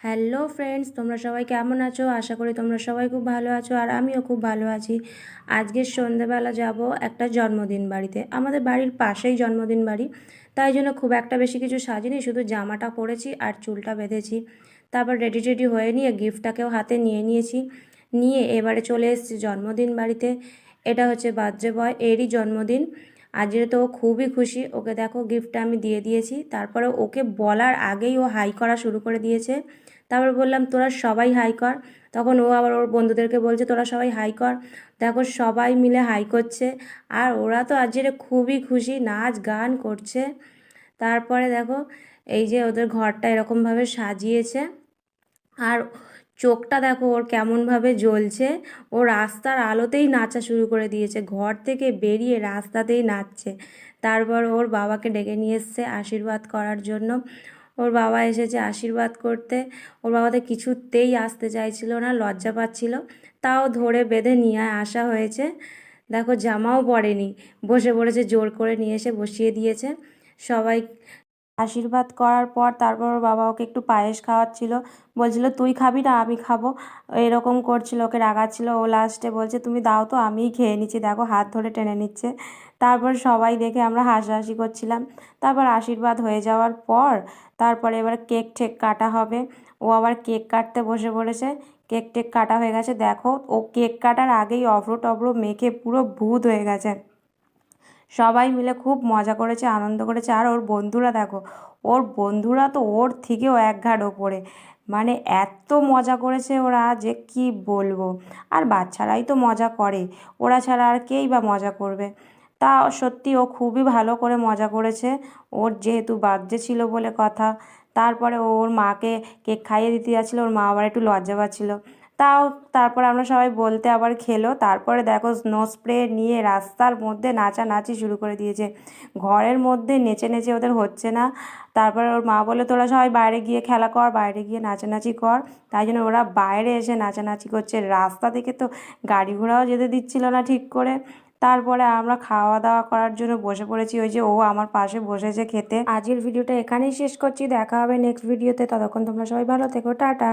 Hello friends, তোমরা সবাই কেমন আছো? আশা করি তোমরা সবাই খুব ভালো আছো, আর আমিও খুব ভালো আছি। আজকের সন্ধেবেলা যাব একটা জন্মদিন বাড়িতে। আমাদের বাড়ির পাশেই জন্মদিন বাড়ি, তাই জন্য খুব একটা বেশি কিছু সাজিনি, শুধু জামাটা পরেছি আর চুলটা বেঁধেছি। তারপর রেডি টেডি হয়ে নিয়ে গিফটটাকেও হাতে নিয়ে নিয়েছি, নিয়ে এবারে চলে এসেছি জন্মদিন বাড়িতে। এটা হচ্ছে বার্থডে বয়, এরই জন্মদিন। আজকে তো ও খুবই খুশি। ওকে দেখো গিফটটা আমি দিয়ে দিয়েছি, তারপরে ওকে বলার আগেই ও হাই করা শুরু করে দিয়েছে। তারপর বললাম তোরা সবাই হাই কর। তখন ও আবার ওর বন্ধুদেরকে বলছে তোরা সবাই হাই কর। দেখো সবাই মিলে হাই করছে, আর ওরা তো আজকে খুবই খুশি, নাচ গান করছে। তারপরে দেখো এই যে ওদের ঘরটা এরকমভাবে সাজিয়েছে, আর চোখটা দেখো ওর কেমনভাবে জ্বলছে। ও রাস্তার আলোতেই নাচা শুরু করে দিয়েছে, ঘর থেকে বেরিয়ে রাস্তাতেই নাচছে। তারপর ওর বাবাকে ডেকে নিয়ে এসছে আশীর্বাদ করার জন্য। ওর বাবা এসেছে আশীর্বাদ করতে। ওর বাবা তো কিছুতেই আসতে চাইছিল না, লজ্জা পাচ্ছিল, তাও ধরে বেঁধে নিয়ে আসা হয়েছে। দেখো জামাও পরেনি, বসে পড়েছে, জোর করে নিয়ে এসে বসিয়ে দিয়েছে। সবাই আশীর্বাদ করার পর তারপর ওর বাবা ওকে একটু পায়েস খাওয়াচ্ছিল, বলছিল তুই খাবি না আমি খাবো, এরকম করছিল, ওকে রাগাচ্ছিল। ও লাস্টে বলছে তুমি দাও তো আমিই খেয়ে নিচ্ছি, দেখো হাত ধরে টেনে নিচ্ছে। তারপর সবাই দেখে আমরা হাসাহাসি করছিলাম। তারপর আশীর্বাদ হয়ে যাওয়ার পর তারপরে এবার কেক ঠেক কাটা হবে। ও আবার কেক কাটতে বসে পড়েছে। কেক টেক কাটা হয়ে গেছে, দেখো ও কেক কাটার আগেই অভ্র টভ্র মেখে পুরো ভূত হয়ে গেছে। সবাই মিলে খুব মজা করেছে, আনন্দ করেছে। আর ওর বন্ধুরা দেখো, ওর বন্ধুরা তো ওর থেকেও এক ঘাট ওপরে, মানে এত মজা করেছে ওরা যে কি বলবো। আর বাচ্চারাই তো মজা করে, ওরা ছাড়া আর কেই বা মজা করবে। তা সত্যি ও খুবই ভালো করে মজা করেছে, ওর যেহেতু বার্থডে ছিল বলে কথা। তারপরে ও ওর মাকে কেক খাইয়ে দিতে যাচ্ছিলো, ওর মা আবার একটু লজ্জা পাচ্ছিলো। তাও তারপরে আমরা সবাই বলতে আবার খেলো। তারপরে দেখো স্নো স্প্রে নিয়ে রাস্তার মধ্যে নাচানাচি শুরু করে দিয়েছে, ঘরের মধ্যে নেচে নেচে ওদের হচ্ছে না। তারপরে ওর মা বলে তোরা সবাই বাইরে গিয়ে খেলা কর, বাইরে গিয়ে নাচানাচি কর। তাই জন্য ওরা বাইরে এসে নাচানাচি করছে, রাস্তা থেকে তো গাড়ি ঘোড়াও যেতে দিচ্ছিল না ঠিক করে। তারপরে আমরা খাওয়া দাওয়া করার জন্য বসে পড়েছি, ওই যে ও আমার পাশে বসেছে খেতে। আজকের ভিডিওটা এখানেই শেষ করছি, দেখা হবে নেক্সট ভিডিওতে। ততক্ষণ তোমরা সবাই ভালো থেকো, টাটা।